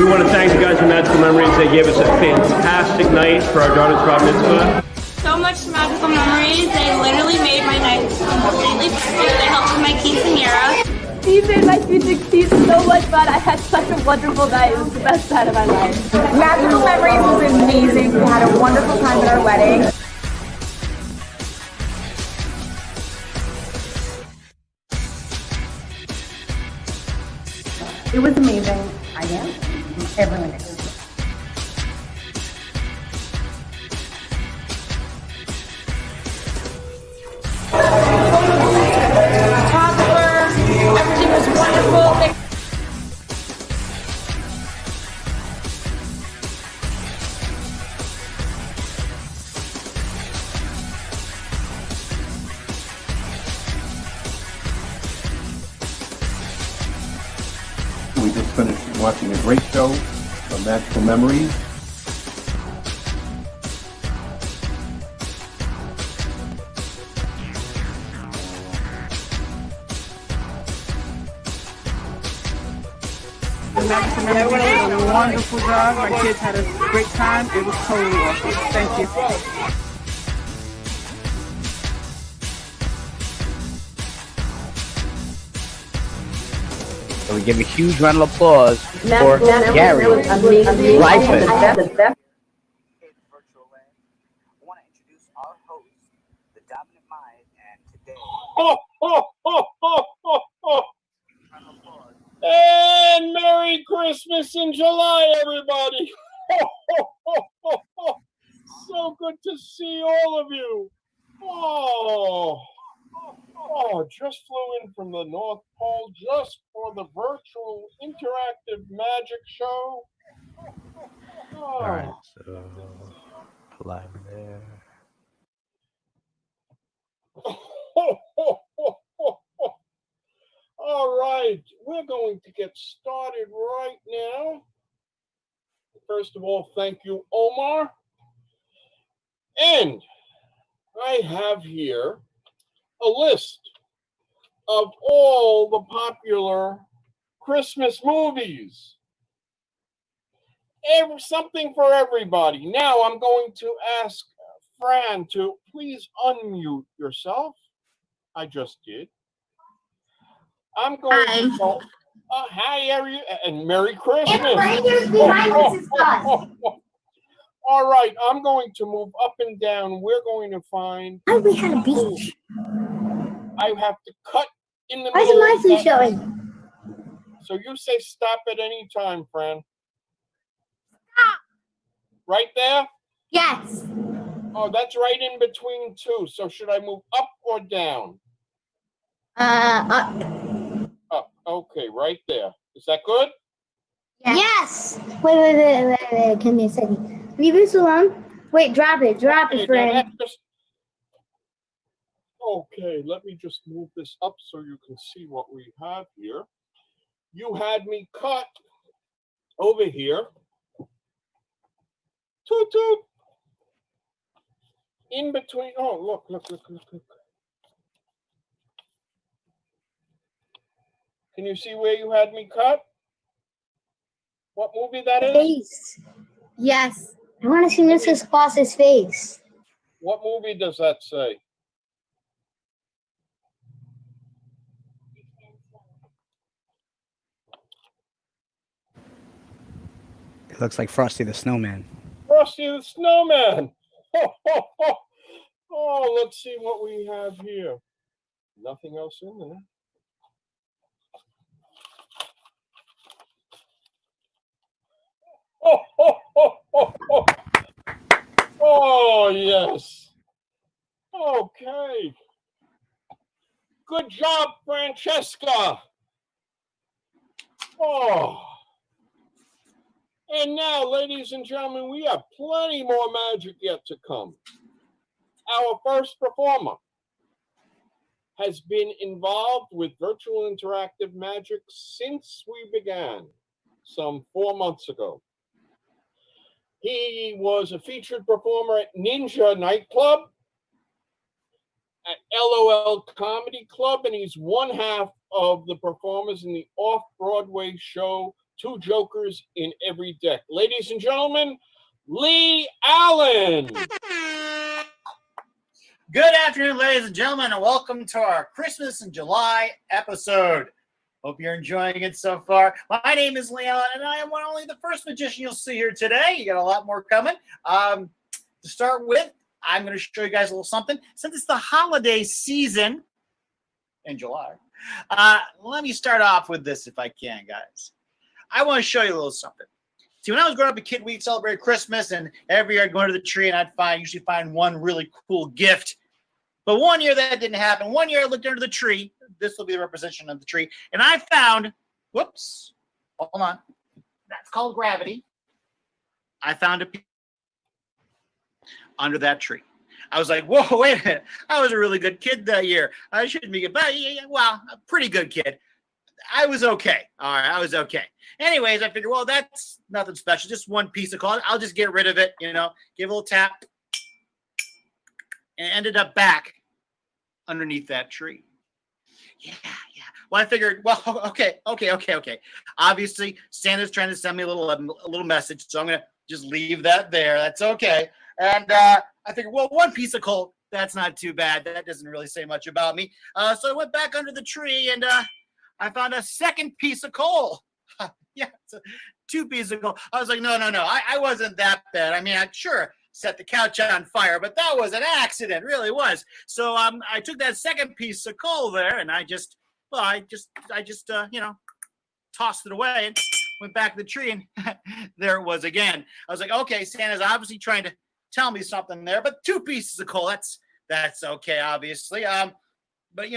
We want to thank the guys from Magical Memories. They gave us a fantastic night for our daughter's bar mitzvah. So much magical memories. They literally made my night completely perfect. They helped with my quinceanera. These made my sweet 16 so much fun. I had such a wonderful night. It was the best night of my life. Magical Memories was amazing. We had a wonderful time at our wedding. It was amazing. I am. Everyone is. Everything was wonderful. We just finished watching a great show of Magical Memories. Everyone did a wonderful job. My kids had a great time. It was totally awesome. Thank you. So we give a huge round of applause for Gary. That was amazing. Life. I had the best. Virtual land. I want to introduce our host, the dominant mind, and today. And Merry Christmas in July, everybody! So good to see all of you. Oh, just flew in from the North Pole just for the virtual interactive magic show. All right, so live there. All right, we're going to get started right now. First of all, thank you, Omar. And I have here a list of all the popular Christmas movies. Something for everybody. Now I'm going to ask Fran to please unmute yourself. I just did. I'm going to go. Hi, and Merry Christmas. All right, I'm going to move up and down. We're going to find. Oh, we had a beach. I have to cut in the Why middle. is my food showing? So you say stop at any time, Fran. Stop. Right there? Yes. Oh, that's right in between two. So should I move up or down? Up. Up. Okay, right there. Is that good? Yes. Wait. Give me a second. Leave this alone. Wait, drop it, friend. Okay, let me just move this up so you can see what we have here. You had me cut over here. Toot toot. In between. Oh, look. Can you see where you had me cut? What movie that is? Face. Yes. I want to see Mrs. Claus's face. What movie does that say? It looks like Frosty the Snowman. Frosty the Snowman. Oh, let's see what we have here. Nothing else in there. Oh, yes. Okay. Good job, Francesca. Oh. And now, ladies and gentlemen, we have plenty more magic yet to come. Our first performer has been involved with virtual interactive magic since we began, some 4 months ago. He was a featured performer at Ninja Nightclub, at LOL Comedy Club, and he's one half of the performers in the off-Broadway show 2 jokers in every deck. Ladies and gentlemen, Lee Allen. Good afternoon, ladies and gentlemen, and welcome to our Christmas in July episode. Hope you're enjoying it so far. My name is Lee Allen, and I am only the first magician you'll see here today. You got a lot more coming. To start with, I'm going to show you guys a little something. Since it's the holiday season in July, let me start off with this if I can, guys. I want to show you a little something. See, when I was growing up a kid, we'd celebrate Christmas, and every year I'd go under the tree, and I'd usually find one really cool gift. But one year that didn't happen. One year I looked under the tree. This will be the representation of the tree. And I found, whoops, hold on. That's called gravity. I found a piece under that tree. I was like, whoa, wait a minute. I was a really good kid that year. I shouldn't be good, but well, a pretty good kid. I was okay. All right, I was okay. Anyways, I figured, well, that's nothing special. Just one piece of coal. I'll just get rid of it, give a little tap. And ended up back underneath that tree. Yeah. Well, I figured, well, okay. Obviously, Santa's trying to send me a little message, so I'm going to just leave that there. That's okay. And I figured, well, one piece of coal, that's not too bad. That doesn't really say much about me. So I went back under the tree, and I found a second piece of coal. Yeah, it's 2 pieces of coal. I was like, no. I wasn't that bad. I mean, I sure set the couch on fire, but that was an accident, really was. So I took that second piece of coal there, and I just tossed it away and went back to the tree, and there it was again. I was like, okay, Santa's obviously trying to tell me something there, but 2 pieces of coal, that's okay, obviously. But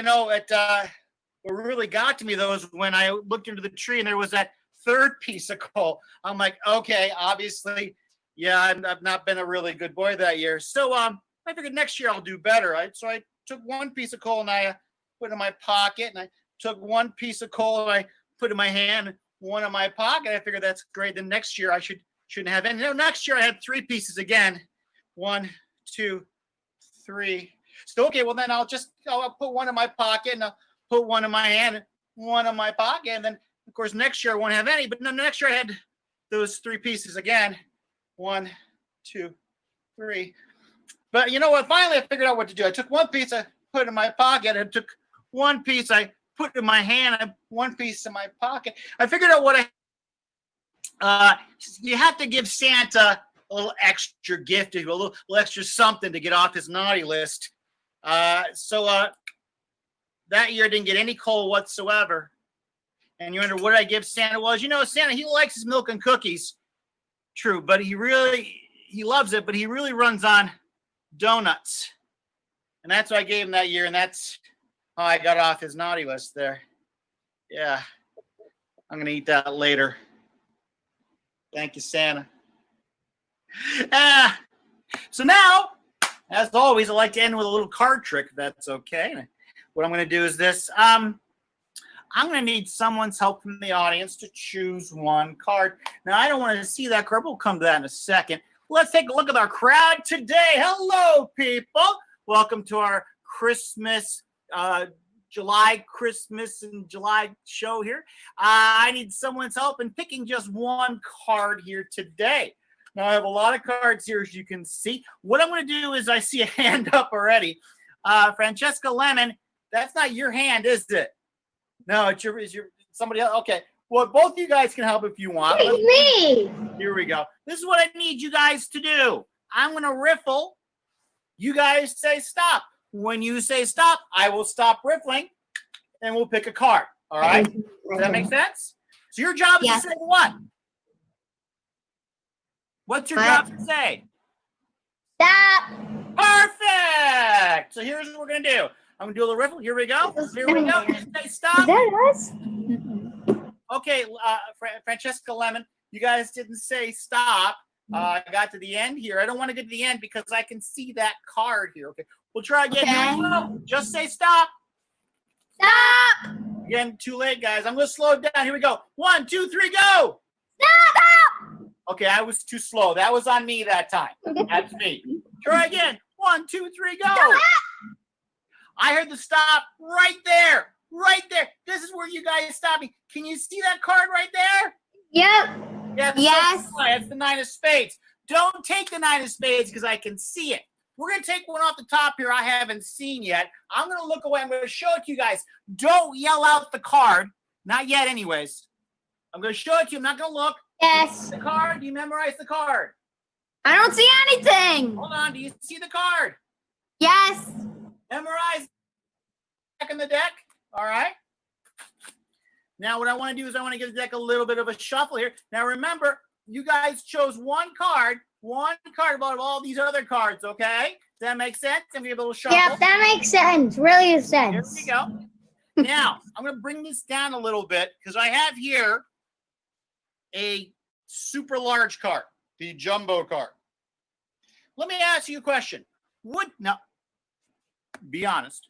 what really got to me though is when I looked into the tree and there was that 3rd piece of coal. I'm like, okay, obviously. Yeah, I've not been a really good boy that year. So I figured next year I'll do better, right? So I took 1 piece of coal and I put it in my pocket, and I took 1 piece of coal and I put it in my hand, 1 in my pocket. I figured that's great. Then next year I shouldn't have any. No, next year I had 3 pieces again. 1, 2, 3. So okay, well then I'll put 1 in my pocket, and I'll put 1 in my hand, 1 in my pocket, and then of course next year I won't have any. But no, next year I had those 3 pieces again. 1, 2, 3. But you know what? Finally, I figured out what to do. I took 1 piece, I put it in my pocket. I took 1 piece, I put it in my hand. I 1 piece in my pocket. I figured out what you have to give Santa a little extra gift, a little extra something to get off his naughty list. So that year I didn't get any coal whatsoever. And you wonder, what did I give Santa? Well, as you know, Santa, he likes his milk and cookies. True, but he loves it, but he really runs on donuts. And that's what I gave him that year, and that's how I got off his naughty list there. Yeah, I'm going to eat that later. Thank you, Santa. So now, as always, I like to end with a little card trick, if that's okay. What I'm going to do is this. I'm going to need someone's help from the audience to choose 1 card. Now, I don't want to see that card. We'll come to that in a second. Let's take a look at our crowd today. Hello, people. Welcome to our Christmas and July show here. I need someone's help in picking just 1 card here today. Now, I have a lot of cards here, as you can see. What I'm going to do is I see a hand up already. Francesca Lemon, that's not your hand, is it? No, it's your somebody else. Okay. Well, both of you guys can help if you want. It's me. Here we go. This is what I need you guys to do. I'm going to riffle. You guys say stop. When you say stop, I will stop riffling, and we'll pick a card. All right? Does that make sense? So your job is to say what? What's your job to say? Stop. Perfect. So here's what we're going to do. I'm going to do a little riffle. Here we go. Here we go. Say stop. Is that us? Okay, Francesca Lemon, you guys didn't say stop. I got to the end here. I don't want to get to the end because I can see that card here. Okay, we'll try again. Okay. Just say stop. Stop. Again, too late, guys. I'm going to slow it down. Here we go. 1, 2, 3, go. Stop. Okay, I was too slow. That was on me that time. That's me. Try again. 1, 2, 3, go. Stop. I heard the stop right there. Right there. This is where you guys stop me. Can you see that card right there? Yep. Yeah, Yes. So that's the 9 of spades. Don't take the 9 of spades because I can see it. We're going to take one off the top here I haven't seen yet. I'm going to look away. I'm going to show it to you guys. Don't yell out the card. Not yet, anyways. I'm going to show it to you. I'm not going to look. Yes. The card. Do you memorize the card? I don't see anything. Hold on. Do you see the card? Yes. Memorize back in the deck. All right. Now, what I want to do is I want to give the deck a little bit of a shuffle here. Now, remember, you guys chose one card about all these other cards, okay? Does that make sense? I'm going to give a little shuffle. Yep, that makes sense. Really makes sense. Here we go. Now, I'm going to bring this down a little bit because I have here a super large card, the jumbo card. Let me ask you a question. Be honest.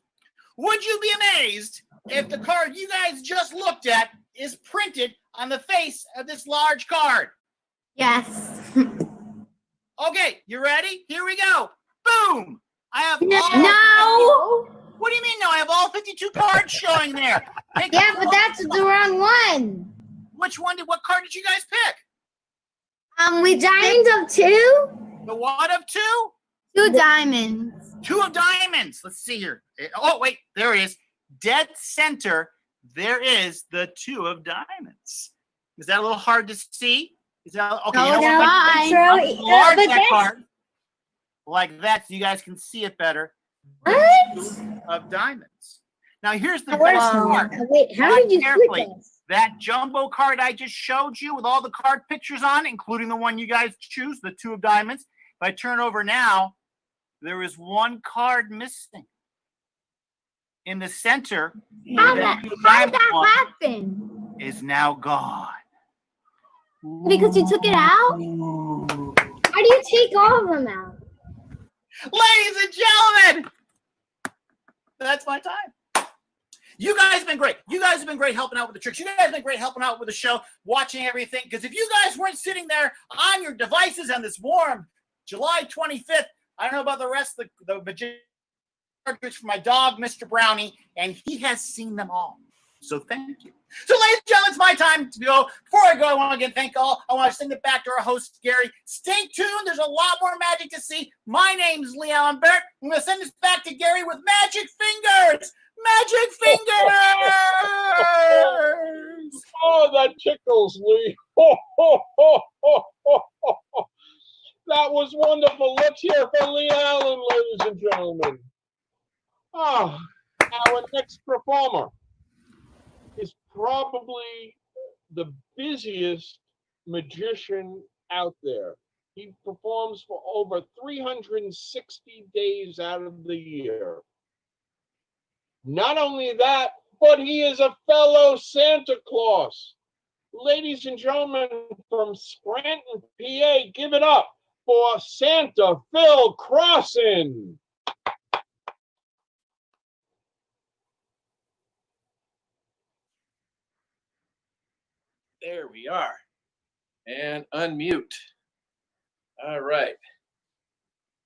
Would you be amazed if the card you guys just looked at is printed on the face of this large card? Yes. Okay, you ready? Here we go. Boom! I have No. What do you mean no? I have all 52 cards showing there. Yeah, but that's the wrong one. Which one what card did you guys pick? We diamonds of 2? The what of 2? 2 diamonds. 2 of diamonds. Let's see here. Oh, wait, there it is. Dead center, there is the 2 of diamonds. Is that a little hard to see? Is that okay? No, You know what? fine. Enlarge that card like that so you guys can see it better. What? 2 of diamonds. Now here's the Where's best part. Wait, how did you Carefully. split this? That jumbo card I just showed you with all the card pictures on, including the one you guys choose, the 2 of diamonds. If I turn over now, there is one card missing. In the center, How did that happen? is now gone. Because you took it out? How do you take all of them out? Ladies and gentlemen, that's my time. You guys have been great. You guys have been great helping out with the tricks. You guys have been great helping out with the show, watching everything. Because if you guys weren't sitting there on your devices on this warm July 25th, I don't know about the rest of the magician cartridge for my dog, Mr. Brownie, and he has seen them all. So thank you. So, ladies and gentlemen, it's my time to go. Before I go, I want to again thank all. I want to send it back to our host, Gary. Stay tuned. There's a lot more magic to see. My name's Lee Allen Barrett. I'm going to send this back to Gary with magic fingers. Magic fingers. Oh, that tickles, Lee. Ho, ho, ho, ho, ho, ho. That was wonderful. Let's hear from Lee Allen, ladies and gentlemen. Our next performer is probably the busiest magician out there. He performs for over 360 days out of the year. Not only that, but he is a fellow Santa Claus. Ladies and gentlemen, from Scranton, PA, give it up for Santa Phil Crossan. There we are. And unmute. All right.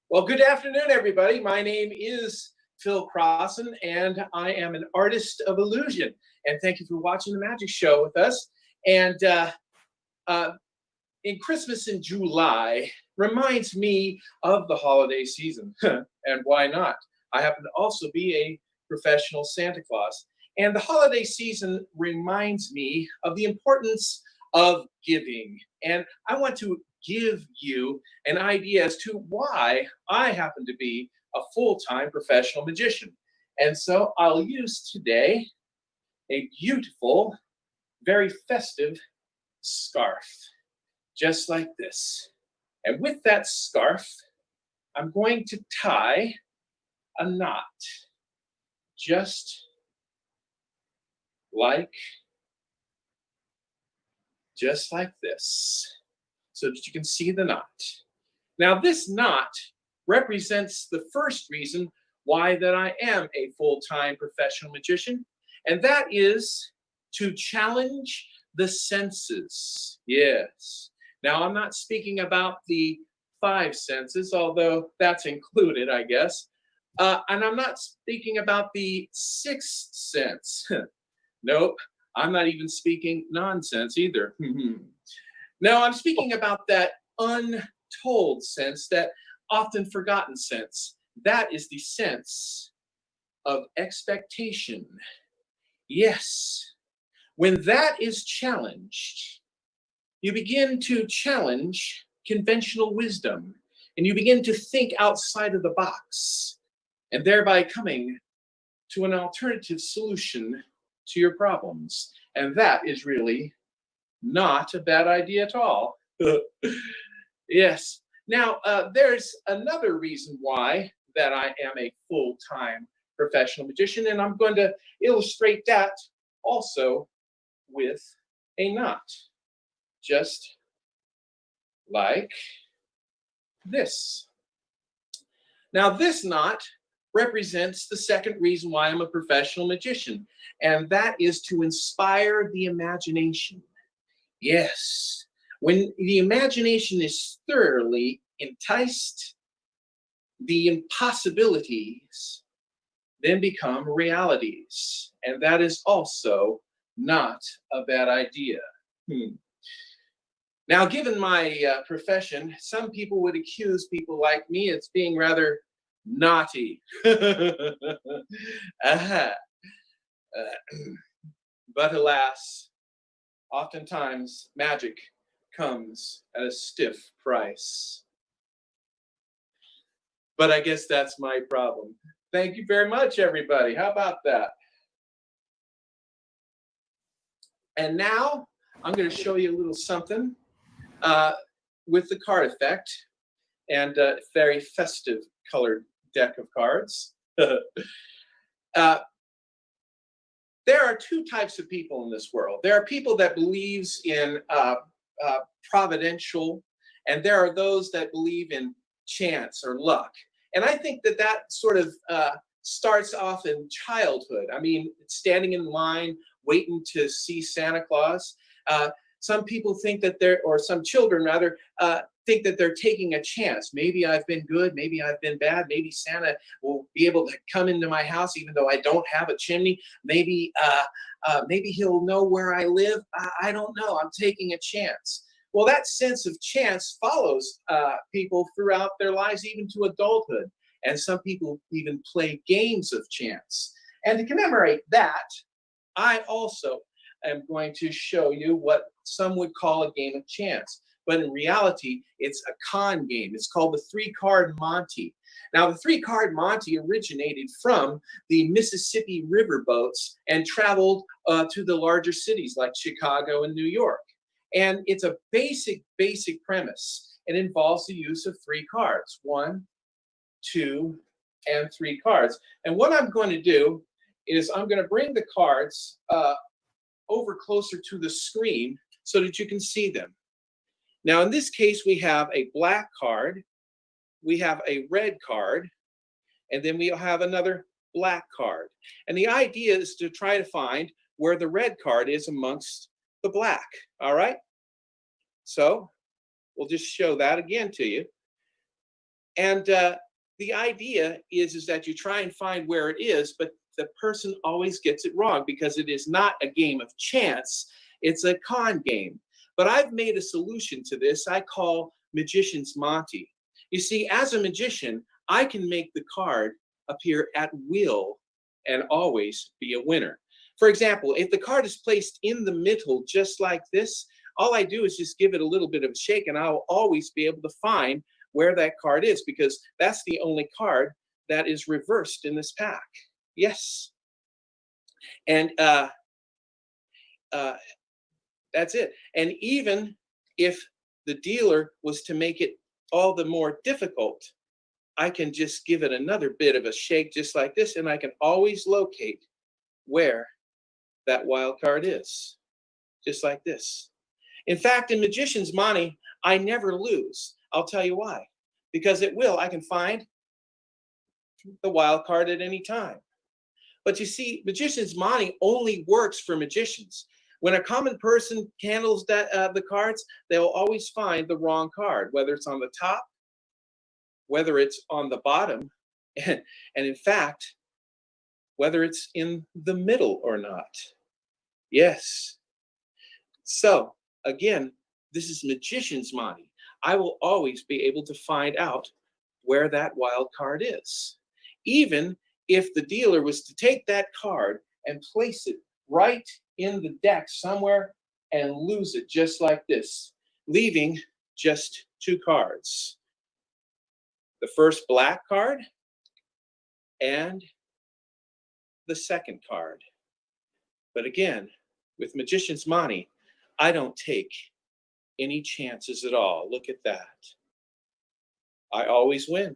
Well, good afternoon, everybody. My name is Phil Crossan, and I am an artist of illusion. And thank you for watching the magic show with us. And in Christmas in July reminds me of the holiday season. And why not? I happen to also be a professional Santa Claus. And the holiday season reminds me of the importance of giving. And I want to give you an idea as to why I happen to be a full-time professional magician. And so I'll use today a beautiful, very festive scarf, just like this. And with that scarf, I'm going to tie a knot, just like this, so that you can see the knot. Now, this knot represents the first reason why that I am a full-time professional magician, and that is to challenge the senses. Yes. Now, I'm not speaking about the 5 senses, although that's included, I guess. And I'm not speaking about the 6th sense. Nope, I'm not even speaking nonsense either. No, I'm speaking about that untold sense, that often forgotten sense. That is the sense of expectation. Yes. When that is challenged, you begin to challenge conventional wisdom, and you begin to think outside of the box, and thereby coming to an alternative solution to your problems. And that is really not a bad idea at all. Yes. Now, there's another reason why that I am a full-time professional magician, and I'm going to illustrate that also with a knot, just like this. Now, this knot represents the second reason why I'm a professional magician, and that is to inspire the imagination. Yes, when the imagination is thoroughly enticed, the impossibilities then become realities, and that is also not a bad idea. Now, given my profession, some people would accuse people like me as being rather naughty. But alas, oftentimes magic comes at a stiff price. But I guess that's my problem. Thank you very much, everybody. How about that? And now I'm going to show you a little something with the card effect and a very festive colored deck of cards. There are two types of people in this world. There are people that believes in providential, and there are those that believe in chance or luck. And I think that that sort of starts off in childhood. I mean, standing in line, waiting to see Santa Claus. Some people think that or some children rather, think that they're taking a chance. Maybe I've been good, maybe I've been bad, maybe Santa will be able to come into my house even though I don't have a chimney. Maybe he'll know where I live. I don't know, I'm taking a chance. Well, that sense of chance follows people throughout their lives, even to adulthood. And some people even play games of chance. And to commemorate that, I also am going to show you what some would call a game of chance. But in reality, it's a con game. It's called the three-card Monty. Now, the three-card Monty originated from the Mississippi riverboats and traveled to the larger cities like Chicago and New York. And it's a basic premise. It involves the use of three cards, 1, 2, and 3 cards. And what I'm going to do is I'm going to bring the cards over closer to the screen so that you can see them. Now, in this case, we have a black card, we have a red card, and then we'll have another black card. And the idea is to try to find where the red card is amongst the black, all right? So we'll just show that again to you. And the idea is that you try and find where it is, but the person always gets it wrong because it is not a game of chance, it's a con game. But I've made a solution to this I call Magician's Monty. You see, as a magician, I can make the card appear at will and always be a winner. For example, if the card is placed in the middle just like this, all I do is just give it a little bit of a shake and I'll always be able to find where that card is because that's the only card that is reversed in this pack. Yes. And that's it. And even if the dealer was to make it all the more difficult, I can just give it another bit of a shake just like this, and I can always locate where that wild card is, just like this. In fact, in Magician's Monty, I never lose. I'll tell you why. Because at will, I can find the wild card at any time. But you see, Magician's Monty only works for magicians. When a common person handles the cards, they'll always find the wrong card, whether it's on the top, whether it's on the bottom, and in fact, whether it's in the middle or not. Yes. So, again, this is Magician's Monty. I will always be able to find out where that wild card is. Even if the dealer was to take that card and place it right in the deck somewhere and lose it just like this, leaving just 2 cards. The first black card and the second card. But again, with Magician's Monty, I don't take any chances at all. Look at that. I always win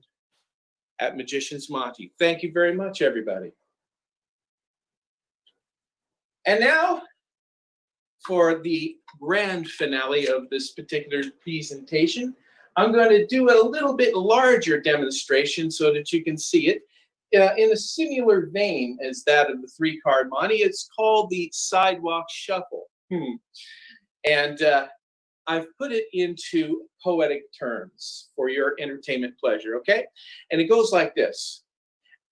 at Magician's Monty. Thank you very much, everybody. And now for the grand finale of this particular presentation, I'm going to do a little bit larger demonstration so that you can see it. In a similar vein as that of the 3-card Monty, it's called the Sidewalk Shuffle. And I've put it into poetic terms for your entertainment pleasure, okay? And it goes like this.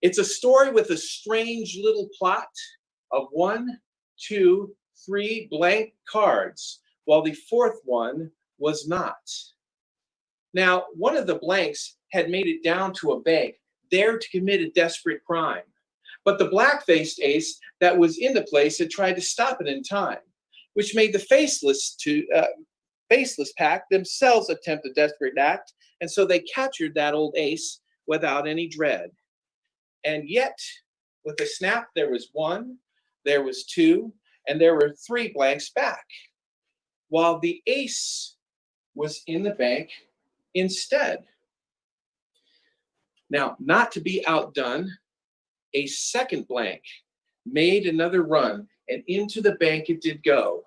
It's a story with a strange little plot of 1, 2, 3 blank cards, while the 4th one was not. Now, one of the blanks had made it down to a bank, there to commit a desperate crime. But the black-faced ace that was in the place had tried to stop it in time, which made the faceless pack themselves attempt a desperate act, and so they captured that old ace without any dread. And yet, with a snap, there was 1, there was 2, and there were 3 blanks back, while the ace was in the bank instead. Now, not to be outdone, a second blank made another run, and into the bank it did go,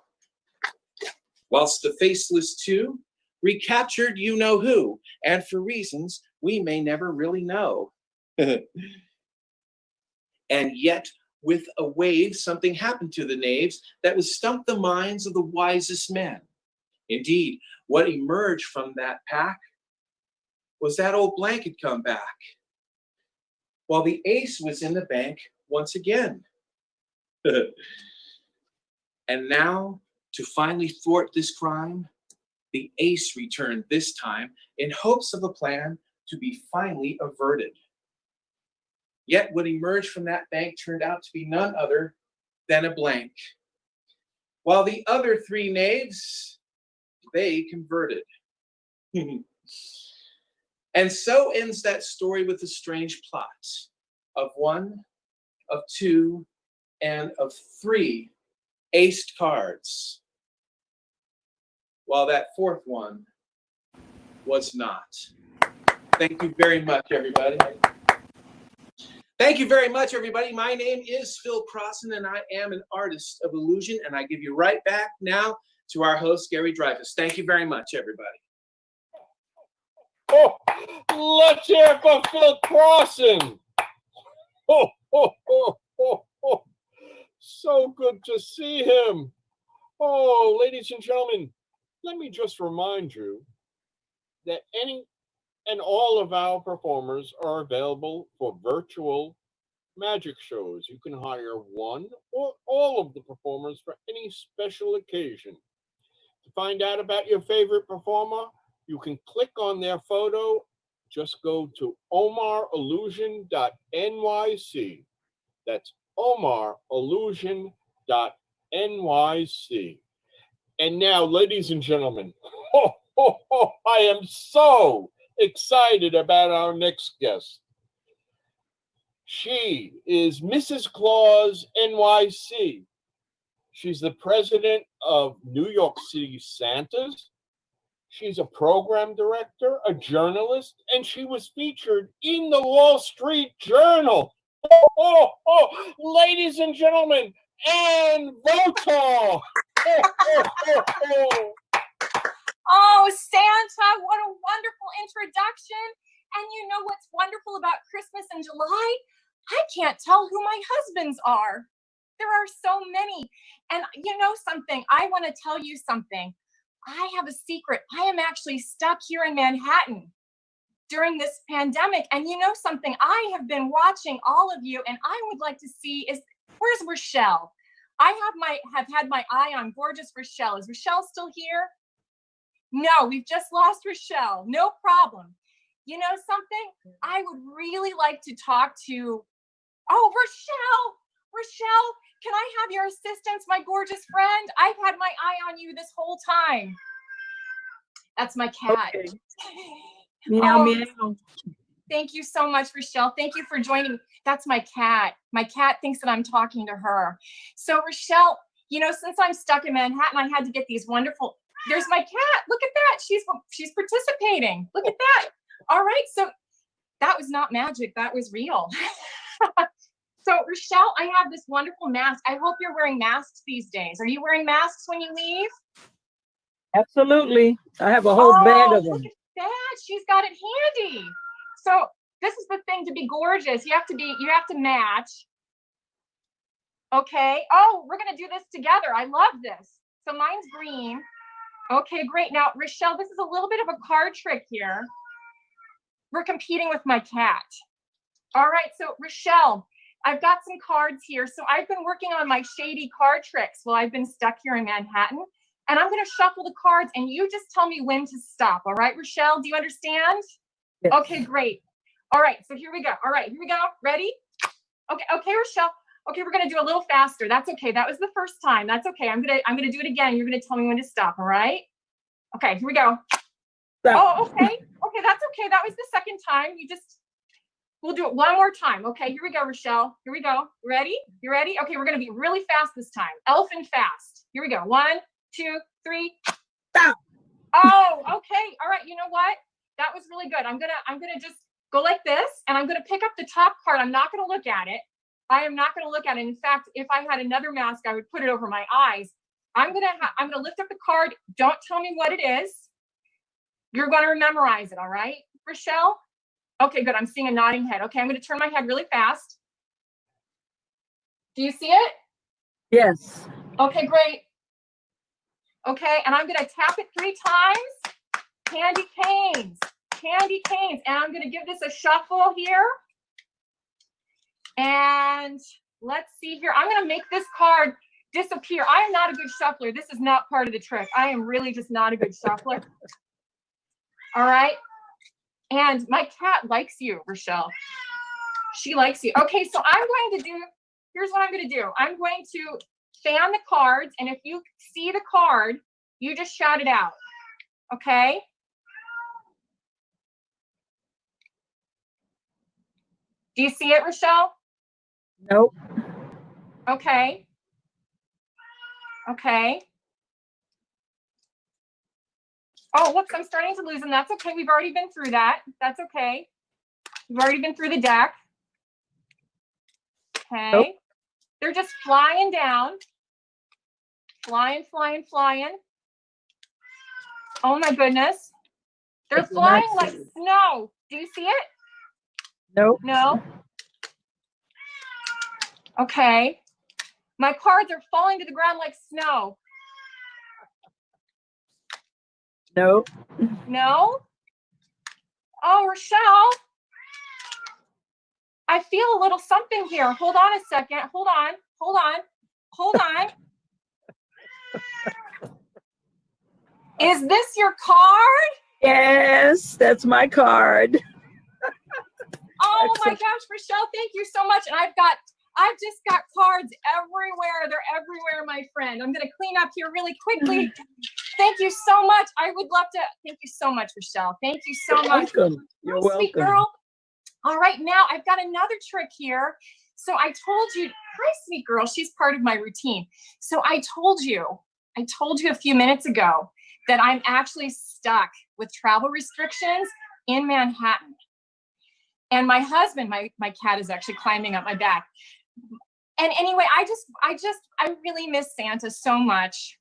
whilst the faceless 2 recaptured you-know-who, and for reasons we may never really know. And yet, with a wave, something happened to the knaves that would stump the minds of the wisest men. Indeed, what emerged from that pack was that old blank had come back, while the ace was in the bank once again. And now, to finally thwart this crime, the ace returned this time in hopes of a plan to be finally averted. Yet what emerged from that bank turned out to be none other than a blank, while the other 3 knaves, they converted. And so ends that story with a strange plot of 1, of 2, and of 3 aced cards, while that 4th one was not. Thank you very much, everybody. Thank you very much, everybody. My name is Phil Crossan, and I am an artist of illusion, and I give you right back now to our host, Gary Dreyfus. Thank you very much, everybody. Oh, let's hear it for Phil Crossan. Oh, oh, oh, oh, oh. So good to see him. Oh, ladies and gentlemen, let me just remind you that any and all of our performers are available for virtual magic shows. You can hire one or all of the performers for any special occasion. To find out about your favorite performer, you can click on their photo. Just go to omarillusion.nyc. That's omarillusion.nyc. And now, ladies and gentlemen, I am so excited about our next guest. She is Mrs. Claus NYC. She's the president of New York City Santas. She's a program director, a journalist, and she was featured in the Wall Street Journal. Ladies and gentlemen, Ann Votar. Oh, Santa, what a wonderful introduction. And you know what's wonderful about Christmas in July? I can't tell who my husbands are. There are so many. And you know something? I want to tell you something. I have a secret. I am actually stuck here in Manhattan during this pandemic. And you know something? I have been watching all of you, and I would like to see where's Rochelle? I have had my eye on gorgeous Rochelle. Is Rochelle still here? No, we've just lost Rochelle. No problem. You know something? I would really like to talk to, oh, Rochelle, can I have your assistance, my gorgeous friend? I've had my eye on you this whole time. That's my cat. Okay. Meow, meow. Thank you so much, Rochelle. Thank you for joining. That's my cat. My cat thinks that I'm talking to her. So Rochelle, you know, since I'm stuck in Manhattan, I had to get these wonderful, there's my cat. Look at that. She's participating. Look at that. All right. So that was not magic. That was real. So Rochelle, I have this wonderful mask. I hope you're wearing masks these days. Are you wearing masks when you leave? Absolutely. I have a whole bag of them. Look at that. She's got it handy. So this is the thing to be gorgeous. You have to match. Okay. Oh, we're going to do this together. I love this. So mine's green. Okay, great. Now, Rochelle, this is a little bit of a card trick here. We're competing with my cat. All right. So Rochelle, I've got some cards here. So I've been working on my shady card tricks while I've been stuck here in Manhattan. And I'm going to shuffle the cards and you just tell me when to stop. All right, Rochelle, do you understand? Yes. Okay, great. All right, so here we go. All right, here we go. Ready? Okay, Rochelle. Okay, we're going to do a little faster. That's okay. That was the first time. That's okay. I'm going to do it again. You're going to tell me when to stop, all right? Okay, here we go. Stop. Oh, okay. Okay, that's okay. That was the second time. We'll do it one more time. Okay, here we go, Rochelle. Here we go. Ready? You ready? Okay, we're going to be really fast this time. Elephant fast. Here we go. 1, 2, 3. Stop. Oh, okay. All right. You know what? That was really good. I'm gonna just go like this, and I'm gonna pick up the top card. I'm not gonna look at it. I am not gonna look at it. In fact, if I had another mask, I would put it over my eyes. I'm gonna lift up the card. Don't tell me what it is. You're gonna memorize it. All right, Rochelle? Okay, good. I'm seeing a nodding head. Okay, I'm gonna turn my head really fast. Do you see it? Yes. Okay, great. Okay, and I'm going to tap it 3 times. Candy canes. And I'm going to give this a shuffle here. And let's see here. I'm going to make this card disappear. I am not a good shuffler. This is not part of the trick. I am really just not a good shuffler. All right. And my cat likes you, Rochelle. She likes you. Okay, so here's what I'm going to do. I'm going to fan the cards, and if you see the card, you just shout it out. Okay? Do you see it, Rochelle? Nope. Okay. Okay. Oh, look, I'm starting to lose them. That's okay. We've already been through that. That's okay. We've already been through the deck. Okay. Nope. They're just flying down. Flying. Oh my goodness. They're flying like snow. Do you see it? Nope. No. Okay. My cards are falling to the ground like snow. Nope. No? Oh, Rochelle. I feel a little something here. Hold on a second. Hold on. Is this your card? Yes, that's my card. Oh my gosh, Rochelle, thank you so much. And I've just got cards everywhere. They're everywhere, my friend. I'm gonna clean up here really quickly. Thank you so much. I would love to. Thank you so much, Rochelle. Thank you so much. Welcome. You're welcome. Sweet girl. All right, now I've got another trick here. So I told you, hi, sweet girl. She's part of my routine. So I told you a few minutes ago that I'm actually stuck with travel restrictions in Manhattan. And my husband, my cat is actually climbing up my back. And anyway, I really miss Santa so much.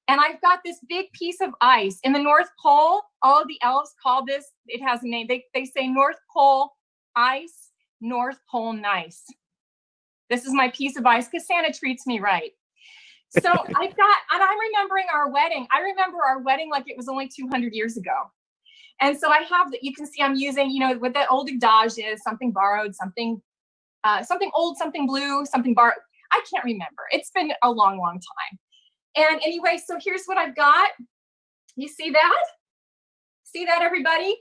And I've got this big piece of ice in the North Pole. All of the elves call this, it has a name. They say North Pole ice, North Pole nice. This is my piece of ice because Santa treats me right. So and I'm remembering our wedding. I remember our wedding like it was only 200 years ago. And so I have that, you can see I'm using, what that old adage is, something borrowed, something old, something blue, something borrowed. I can't remember. It's been a long, long time. And anyway, so here's what I've got. You see that? See that, everybody?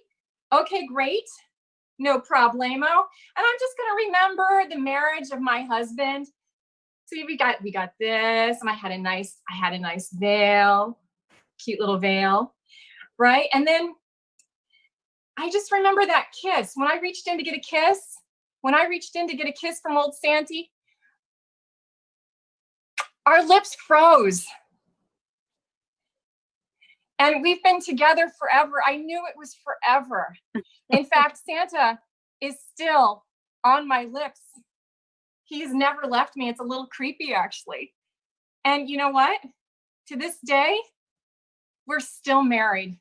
Okay, great. No problemo. And I'm just gonna remember the marriage of my husband. See, we got this, and I had a nice veil, cute little veil, right? And then I just remember that kiss. When I reached in to get a kiss from old Santy, our lips froze. And we've been together forever. I knew it was forever. In fact, Santa is still on my lips. He's never left me. It's a little creepy, actually. And you know what? To this day, we're still married.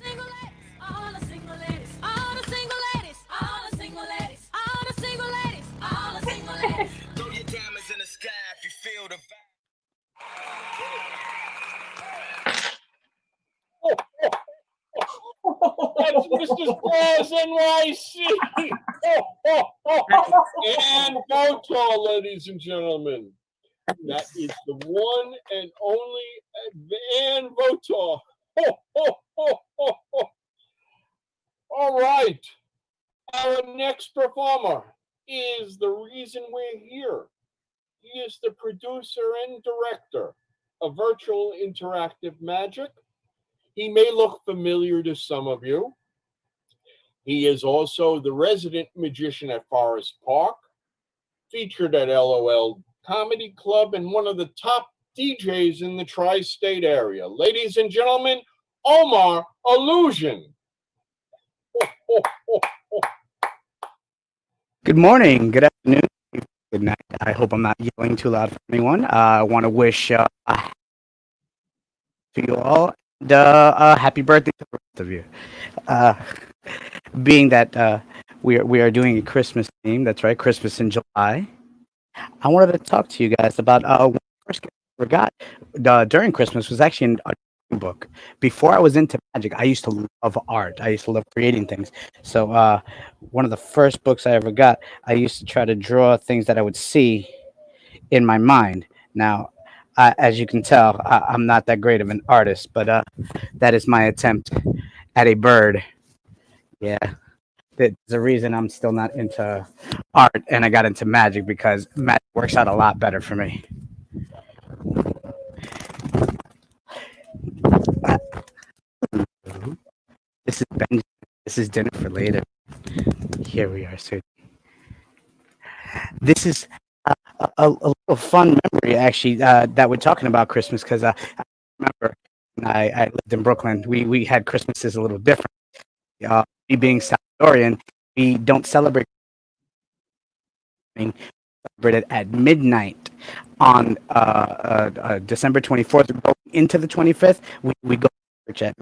Single ladies, all the single ladies, all the single ladies, all the single ladies, all the single ladies, all the single ladies. Throw your diamonds in the sky if you feel the vibe. That's Mr. Claus NYC. And Motor, ladies and gentlemen. That is the one and only Van Votor. All right. Our next performer is the reason we're here. He is the producer and director of Virtual Interactive Magic. He may look familiar to some of you. He is also the resident magician at Forest Park, featured at LOL Comedy Club, and one of the top DJs in the tri-state area. Ladies and gentlemen, Omar Illusion. Good morning, good afternoon, good night. I hope I'm not yelling too loud for anyone. I want to wish to you all and happy birthday to the rest of you. Being that we are doing a Christmas theme, that's right, Christmas in July. I wanted to talk to you guys about one of the first gifts I got during Christmas was actually a book. Before I was into magic, I used to love art. I used to love creating things. So one of the first books I ever got, I used to try to draw things that I would see in my mind. Now, as you can tell, I'm not that great of an artist, but that is my attempt at a bird. Yeah. There's a reason I'm still not into art and I got into magic, because magic works out a lot better for me. This is Benjamin. This is dinner for later. Here we are, sir. This is a little fun memory, actually, that we're talking about Christmas, because I remember when I lived in Brooklyn, we had Christmases a little different. Me being Salvadorian, we don't celebrate it at midnight on December 24th. Going into the 25th, we go to church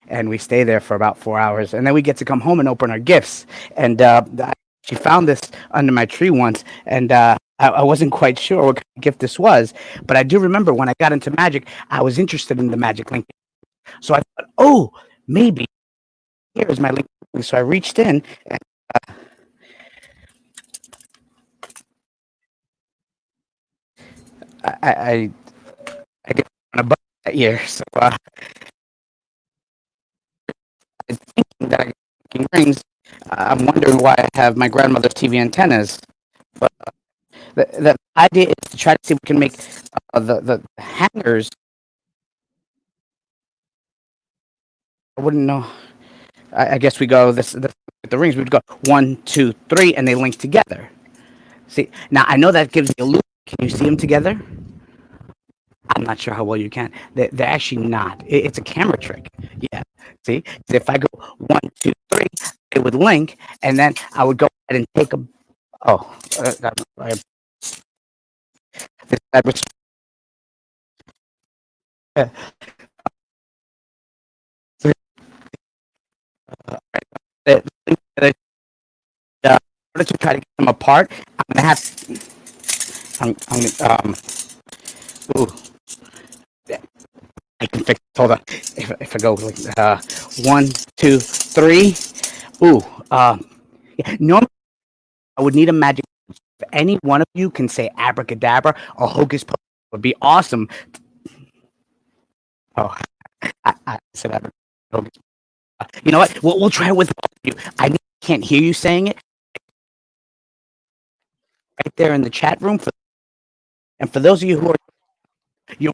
and we stay there for about 4 hours, and then we get to come home and open our gifts. And she found this under my tree once, and I wasn't quite sure what kind of gift this was, but I do remember when I got into magic, I was interested in the magic link. So I thought, oh, maybe here's my link. So I reached in and I get on a budget that year. So I'm thinking that I can rings. I'm wondering why I have my grandmother's TV antennas. But the idea is to try to see if we can make the hangers. I wouldn't know. I guess we go this the rings. We'd go 1, 2, 3, and they link together. See, now I know that gives the illusion. Can you see them together? I'm not sure how well you can. They're actually not. It's a camera trick. Yeah. See, if I go 1, 2, 3, it would link, and then I would go ahead and take a. Oh, that was. In order to try to get them apart, I'm gonna have. Ooh, I can fix. Hold on. If I go like 1, 2, 3. Ooh. Yeah. Normally I would need a magic. If any one of you can say abracadabra or hocus pocus, would be awesome. Oh, I said I don't. You know what? We'll try it with both of you. I can't hear you saying it right there in the chat room. And for those of you who are you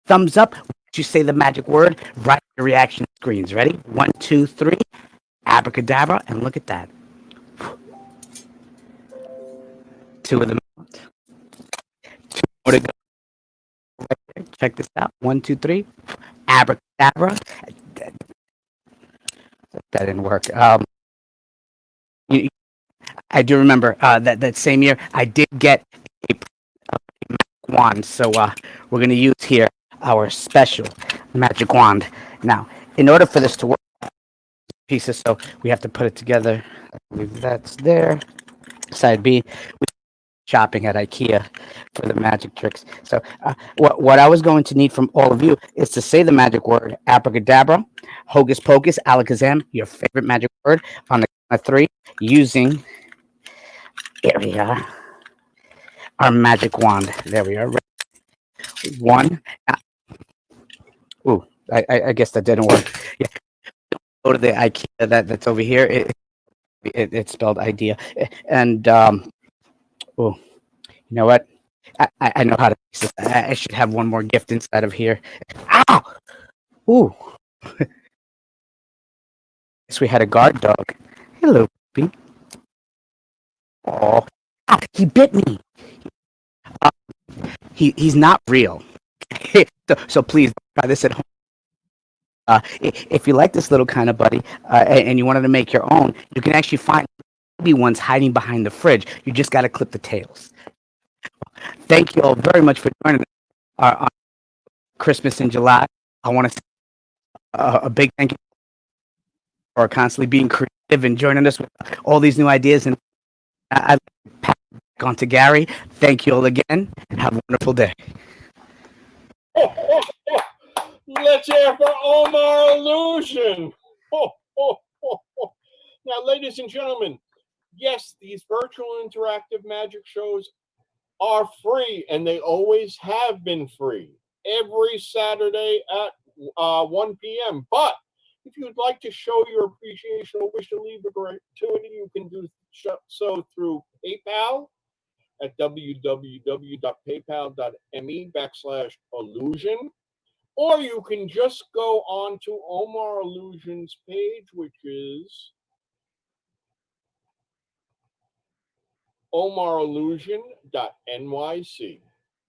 thumbs up, you say the magic word right on the reaction screens. Ready? 1, 2, 3. Abracadabra, and look at that. 2 of them. 2 more to go. Right there. Check this out. 1, 2, 3. Abracadabra. That didn't work. I do remember that same year I did get a magic wand. So we're going to use here our special magic wand. Now, in order for this to work, pieces, so we have to put it together. I believe that's there. Side B. Shopping at IKEA for the magic tricks. So what I was going to need from all of you is to say the magic word abracadabra, hocus pocus, alakazam, your favorite magic word on the count of 3 using area our magic wand. There we are. 1. Ooh, I guess that didn't work. Yeah. Go to the IKEA that's over here. It's spelled idea. And oh, you know what? I know how to fix this. I should have one more gift inside of here. Ow! Ooh. Guess we had a guard dog. Hello, puppy. Oh, he bit me. He's not real. So please try this at home. If you like this little kind of buddy and you wanted to make your own, you can actually find baby ones hiding behind the fridge. You just got to clip the tails. Thank you all very much for joining us on Christmas in July. I want to say a big thank you for constantly being creative and joining us with all these new ideas. And I pass it back on to Gary. Thank you all again, and have a wonderful day. Let's hear for Omar Illusion. Now, ladies and gentlemen, yes, these virtual interactive magic shows are free, and they always have been free every Saturday at 1 p.m. But if you'd like to show your appreciation or wish to leave a gratuity, you can do so through PayPal at www.paypal.me/illusion. Or you can just go on to Omar Illusion's page, which is omarillusion.nyc.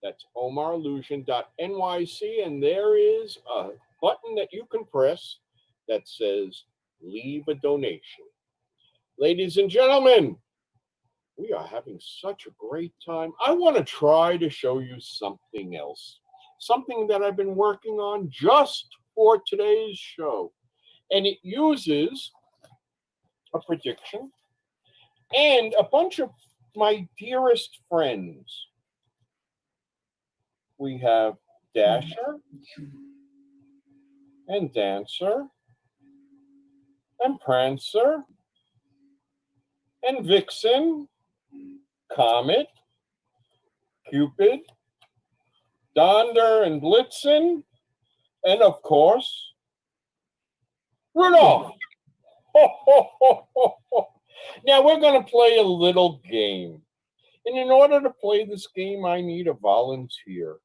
That's omarillusion.nyc, and there is a button that you can press that says leave a donation. Ladies and gentlemen, we are having such a great time. I want to try to show you something else, something that I've been working on just for today's show. And it uses a prediction and a bunch of my dearest friends. We have Dasher and Dancer and Prancer and Vixen, Comet, Cupid, Donder and Blitzen, and of course, Rudolph. Now we're going to play a little game. And in order to play this game, I need a volunteer.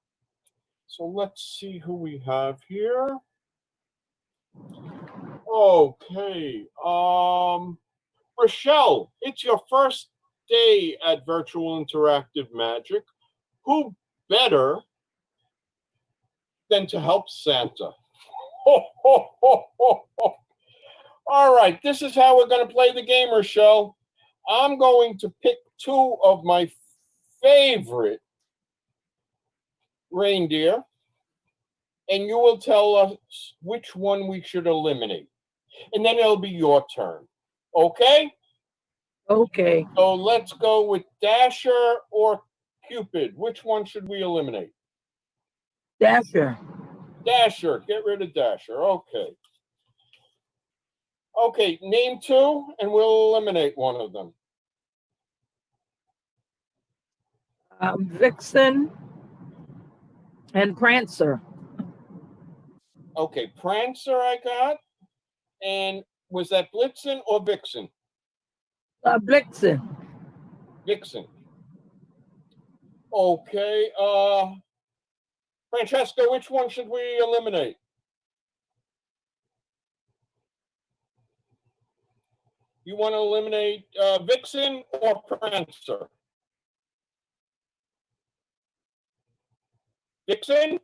So let's see who we have here. Okay. Rochelle, it's your first day at Virtual Interactive Magic. Who better than to help Santa? All right, this is how we're going to play the game, Rochelle. I'm going to pick 2 of my favorite reindeer, and you will tell us which one we should eliminate. And then it'll be your turn. Okay? Okay. So let's go with Dasher or Cupid. Which one should we eliminate? Dasher. Dasher. Get rid of Dasher. Okay. Okay, name 2, and we'll eliminate one of them. Vixen And Prancer. Okay, Prancer I got. And was that Blitzen or Vixen? Blitzen. Vixen. Okay, Francesca, which one should we eliminate? You want to eliminate Vixen or Prancer? Vixen?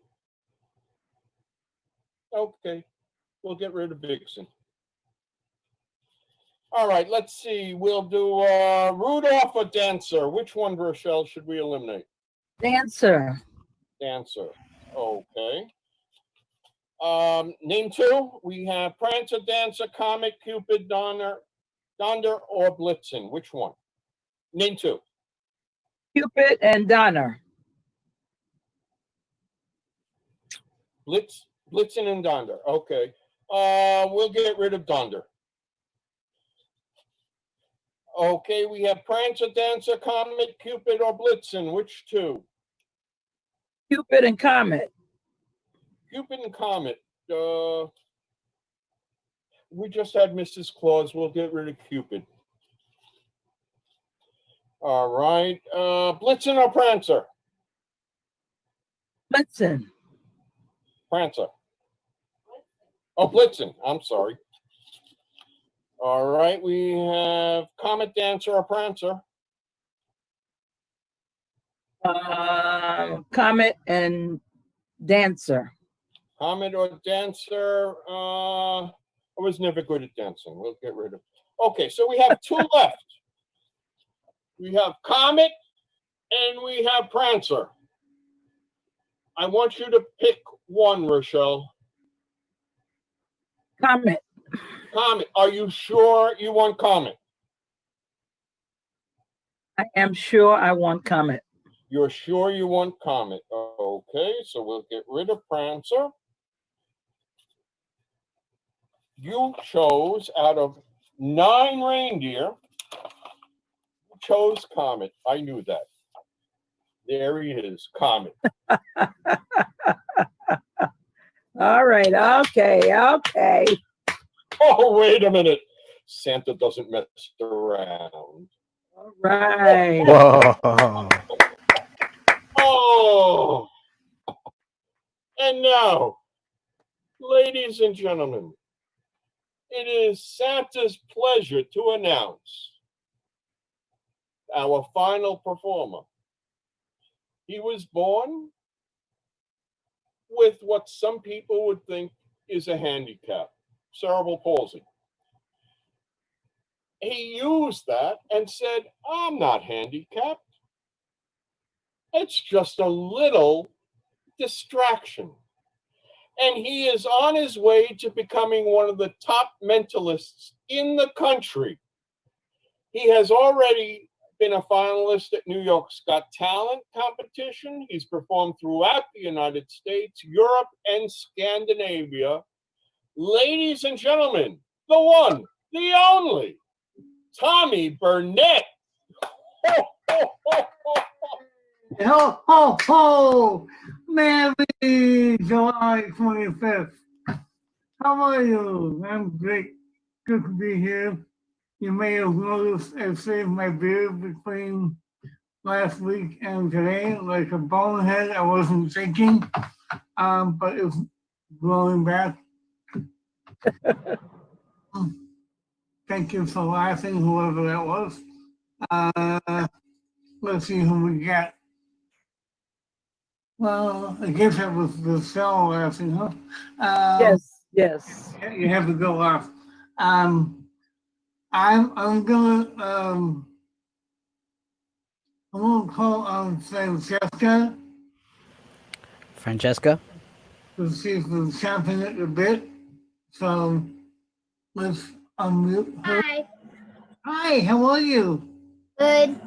Okay, we'll get rid of Vixen. All right, let's see. We'll do Rudolph or Dancer. Which one, Rochelle, should we eliminate? Dancer. Dancer. Okay. Name two. We have Prancer, Dancer, Comet, Cupid, Donder, or Blitzen. Which one? Name two. Cupid and Donner. Blitzen and Donder. Okay. We'll get rid of Donder. Okay, we have Prancer, Dancer, Comet, Cupid, or Blitzen. Which two? Cupid and Comet. Cupid and Comet. We just had Mrs. Claus. We'll get rid of Cupid. All right. Blitzen or Prancer? Blitzen. Prancer. Oh, Blitzen. I'm sorry. All right. We have Comet, Dancer, or Prancer? Comet and Dancer. Comet or Dancer? I was never good at dancing. We'll get rid of. Okay, so we have two left. We have Comet and we have Prancer. I want you to pick one, Rochelle. Comet. Comet. Are you sure you want Comet? I am sure I want Comet. You're sure you want Comet. Okay, so we'll get rid of Prancer. You chose out of 9 reindeer, you chose Comet. I knew that. There he is, Comet. All right. Okay. Oh, wait a minute. Santa doesn't mess around. All right. Whoa. Oh. And now, ladies and gentlemen, it is Santa's pleasure to announce our final performer. He was born with what some people would think is a handicap, cerebral palsy. He used that and said, I'm not handicapped. It's just a little distraction. And he is on his way to becoming one of the top mentalists in the country. He has already been a finalist at New York's Got Talent competition. He's performed throughout the United States, Europe, and Scandinavia. Ladies and gentlemen, the one, the only, Tommy Burnett. Ho, ho, ho! Merry July 25th. How are you? I'm great. Good to be here. You may have noticed I shaved my beard between last week and today, like a bonehead. I wasn't thinking, but it's growing back. Thank you for laughing, whoever that was. Let's see who we got. Well, I guess that was the cell laughing, huh? Yes. You have to go off. I'm gonna call on Francesca to see if we're chopping it a bit. So let's unmute her. Hi. Hi, how are you? Good.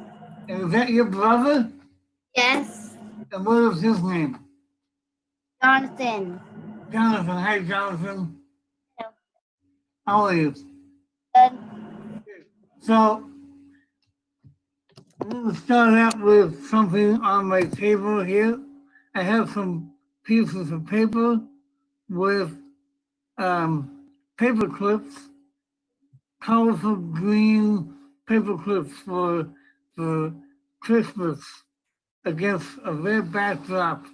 Is that your brother? Yes. And what is his name? Jonathan. Jonathan. Hi, Jonathan. Hello. How are you? Good. So, I'm going to start out with something on my table here. I have some pieces of paper with paper clips, colorful green paper clips for Christmas against a red backdrop.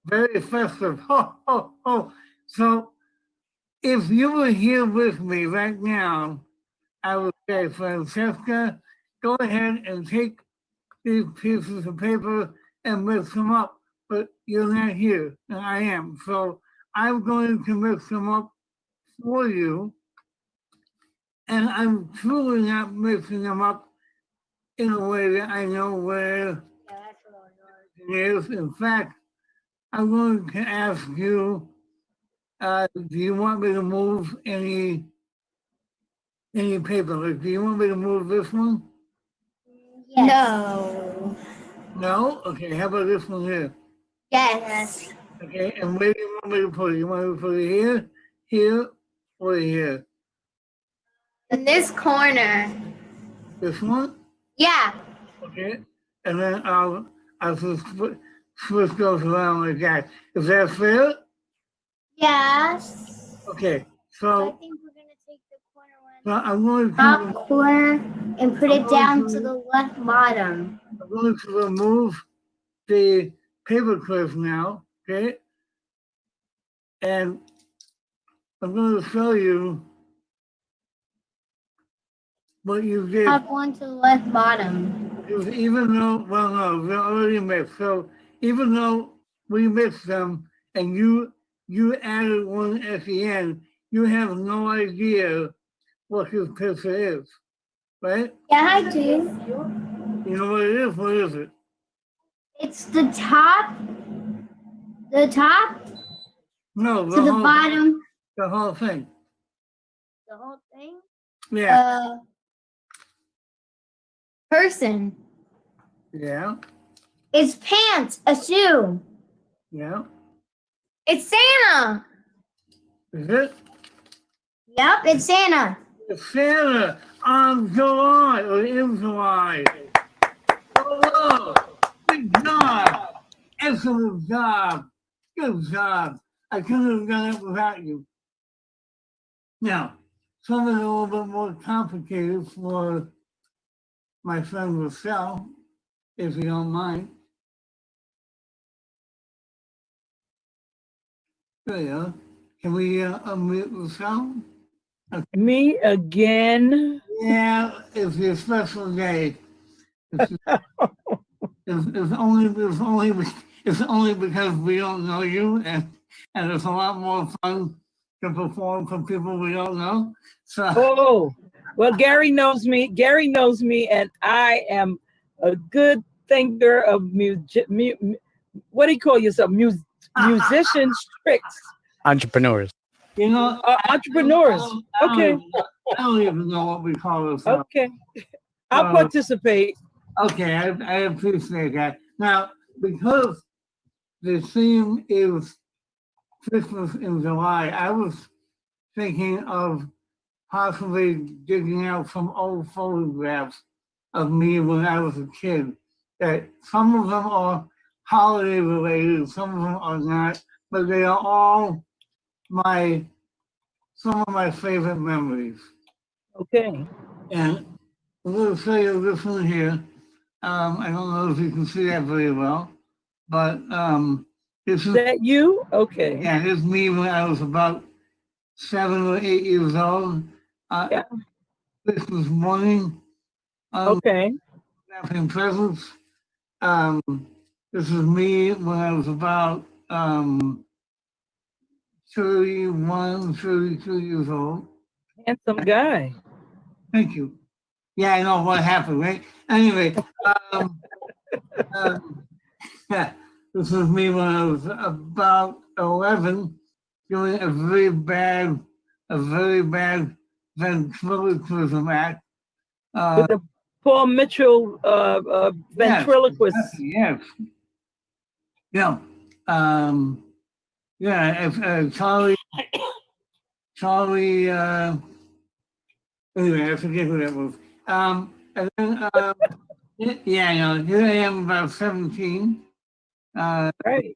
Very festive. Ho, ho, ho. So if you were here with me right now, I would say, Francesca, go ahead and take these pieces of paper and mix them up. But you're not here, and I am. So I'm going to mix them up for you. And I'm truly not mixing them up in a way that I know where it is. In fact, I'm going to ask you, do you want me to move any paper? Like, do you want me to move this one? Yes. No. No? Okay, how about this one here? Yes. Okay, and where do you want me to put it? You want me to put it here, here, or here? In this corner. This one? Yeah. Okay, and then I'll just switch those around like that. Is that fair? Yes. Okay, I so think we're gonna take the corner one. so I'm going to Top corner and put it down to the left bottom. I'm going to remove the paper clips now, okay? And I'm going to show you what you did. Top one to the left bottom. Because even though, well, no, they're already mixed. So even though we mixed them and you added one at the end, you have no idea what this picture is, right? Yeah, I do. You know what it is? What is it? It's the top. The top No, to the bottom. The whole thing. The whole thing? Yeah. Person. Yeah. It's pants, a shoe. Yeah. It's Santa. Is it? Yep, it's Santa. It's Santa on July or in July. Oh, good job. Excellent job. Good job. I couldn't have done it without you. Now, something a little bit more complicated for my friend Rochelle, if you don't mind. There you go. Can we unmute Rochelle? Okay. Me again? Yeah, it's your special day. It's only because we don't know you, and it's a lot more fun to perform for people we don't know. So. Oh, well, Gary knows me. Gary knows me, and I am a good thinker of what do you call yourself? Musicians tricks. Entrepreneurs. You know, entrepreneurs. Okay. I don't even know what we call ourselves. Okay. I'll participate. Okay, I appreciate that. Now, because the theme is Christmas in July, I was thinking of possibly digging out some old photographs of me when I was a kid. That some of them are holiday related, some of them are not, but they are all some of my favorite memories. Okay. And I'm going to show you this one here. I don't know if you can see that very well, but this is that you? Okay. Yeah, this is me when I was about 7 or 8 years old. Yeah. Christmas morning. Okay. Wrapping presents. This is me when I was about 31, 32 years old. Handsome guy. Thank you. Yeah, I know what happened, right? Anyway, yeah, this is me when I was about 11, doing a very bad ventriloquism act. With the Paul Mitchell ventriloquist. Yes. Yeah. Yeah, Charlie, anyway, I forget who that was. And then, yeah, here I am about 17. Right.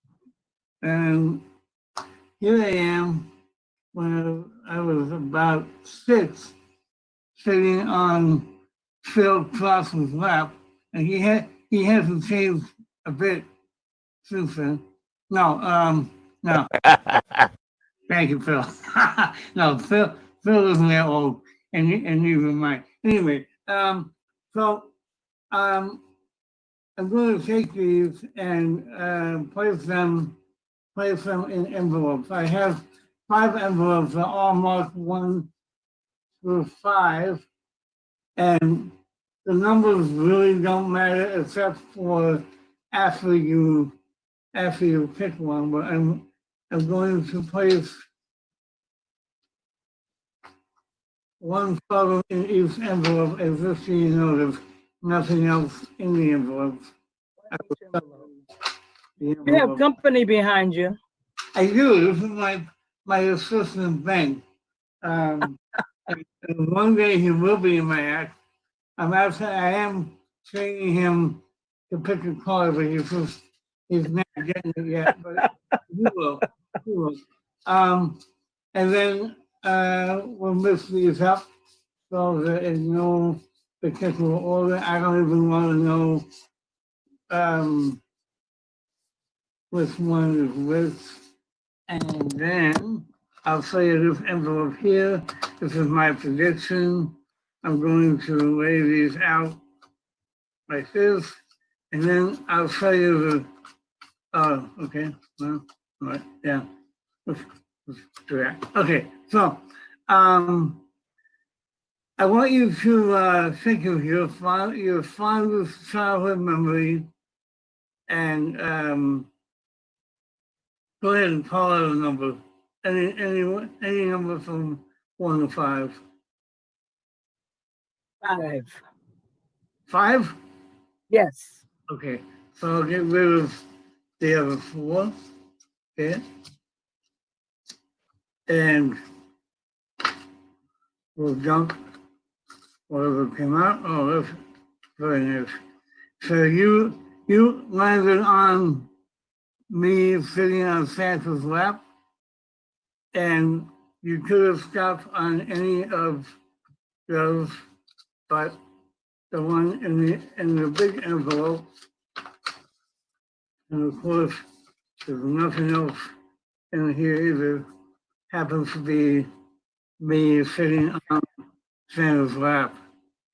And here I am when I was about 6, sitting on Phil Cross's lap, and he hasn't changed a bit since then. No. Thank you, Phil. No, Phil isn't that old, and neither am I. Anyway, so I'm going to take these and place them in envelopes. I have 5 envelopes that are all marked 1 through 5, and the numbers really don't matter except for after you pick one. But I'm going to place 1 photo in each envelope, as if you know there's nothing else in the envelopes. You have company behind you. I do. This is my assistant Ben. And one day he will be in my act. I am training him to pick a color, but he's not getting it yet. But he will. And then we'll mix these up so that in no particular order. I don't even want to know which one is which. And then I'll say this envelope here. This is my prediction. I'm going to lay these out like this. And then I'll show you the, okay, well, all right, yeah. Let's do that. Okay, so I want you to think of your fondest childhood memory and go ahead and call out a number. Any number from 1 to 5. 5. 5? Yes. Okay, so I'll get rid of the other 4. Okay. And we'll dump whatever came out. Oh, that's very nice. So you landed on me sitting on Santa's lap, and you could have stopped on any of those, but the one in the big envelope, and of course, there's nothing else in here either, happens to be me sitting on Santa's lap.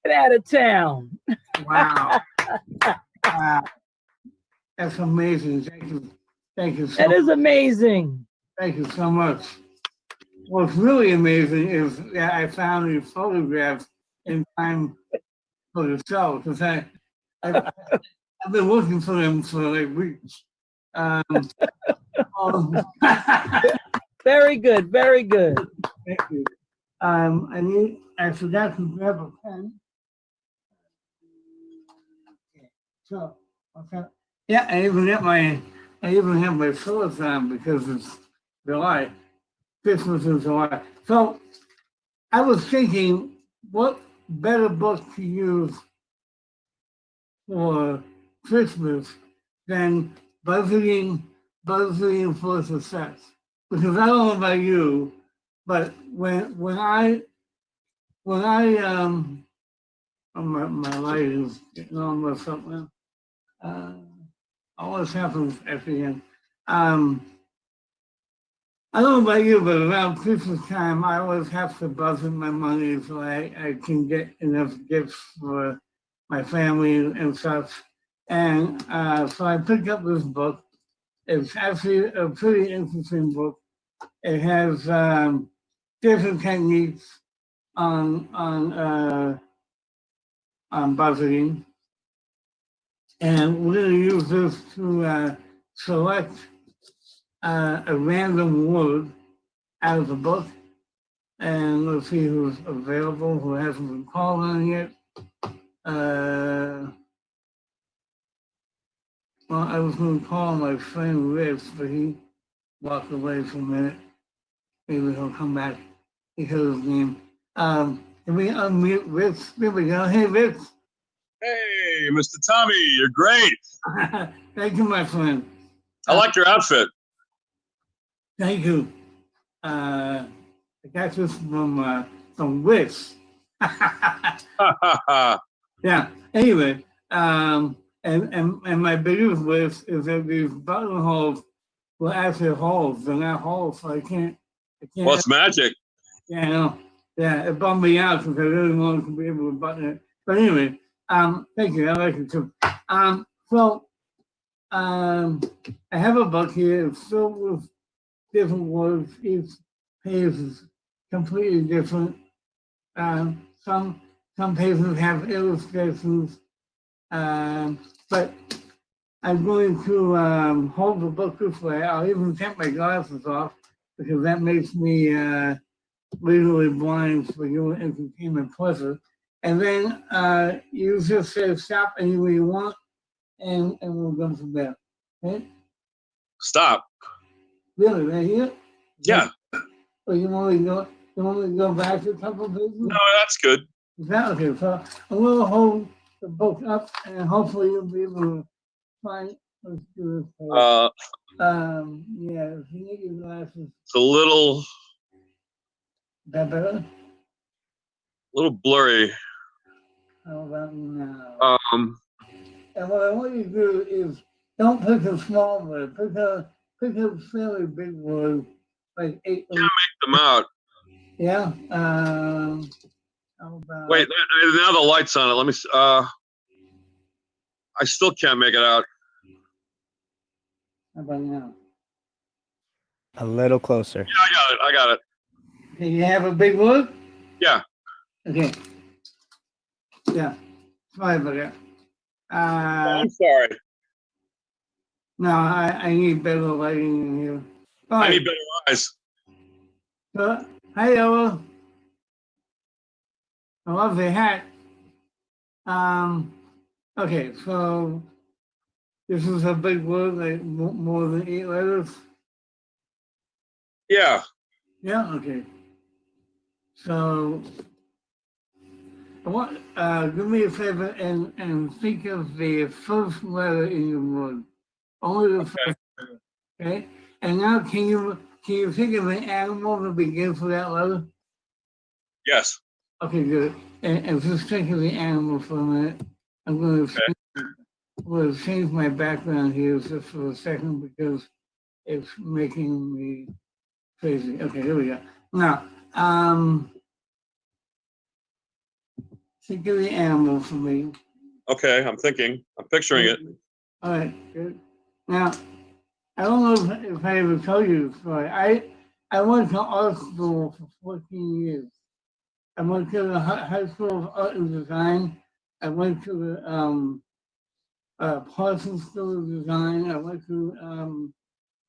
Get out of town. Wow. Wow. That's amazing. Thank you so That much. is amazing. Thank you so much. What's really amazing is that I found these photographs in time for the show, because I've been looking for them for like weeks. Very good, very good. Thank you. I forgot to grab a pen. So, okay. Yeah, I even have my shorts on because it's July. Christmas in July. So I was thinking, what better book to use for Christmas than budgeting for success? Because I don't know about you, but when I oh, my light is getting all messed up now. Always happens at the end. I don't know about you, but around Christmas time, I always have to budget my money so I can get enough gifts for my family and such. And so I picked up this book. It's actually a pretty interesting book. It has different techniques on budgeting. And we're going to use this to select a random word out of the book. And let's see who's available, who hasn't been called on yet. Well, I was going to call my friend Rich, but he walked away for a minute. Maybe he'll come back. He heard his name. Can we unmute Rich? There we go. Hey, Rich. Hey, Mr. Tommy, you're great. Thank you, my friend. I like your outfit. Thank you. I got this from Wix. Yeah. Anyway, and my biggest wish is that these buttonholes will actually holes. They're not holes, so I can't. Well, it's magic. Yeah, I know. Yeah, it bummed me out because I really wanted to be able to button it. But anyway, thank you. I like it too. So, I have a book here. It's filled with different words. Each page is completely different. Some pages have illustrations, but I'm going to hold the book this way. I'll even take my glasses off because that makes me legally blind for your entertainment pleasure. And then you just say stop anywhere you want, and we'll go from there. Okay? Stop. Really, right here? Yeah. Or you want to go back a couple of pages? No, that's good. Is that okay? So I'm going to hold the book up, and hopefully you'll be able to find. Let's do this. Yeah, if you need your glasses. It's a little That better? blurry. How about now? And what I want you to do is don't pick a small word. Pick a fairly big word, like 8. Can't make them out. Yeah. How about? Wait, now the light's on it. Let me. I still can't make it out. How about now? A little closer. Yeah, I got it. Okay, you have a big word? Yeah. Okay. Yeah. Sorry about that. I'm sorry. No, I need better lighting in here. All I right. need better eyes. So, hi, Ella. I love the hat. Okay, so this is a big word, like more than 8 letters. Yeah. Yeah. Okay. So, I want do me a favor and think of the first letter in your word. Only the first letter. Okay. And now, can you think of an animal that begins with that letter? Yes. Okay, good. And just think of the animal for a minute. I'm going to change my background here just for a second because it's making me crazy. Okay, here we go. Now, think of the animal for me. Okay, I'm thinking. I'm picturing it. All right, good. Now, I don't know if I ever told you this story. I went to art school for 14 years. I went to the High School of Art and Design. I went to the Parsons School of Design. I went to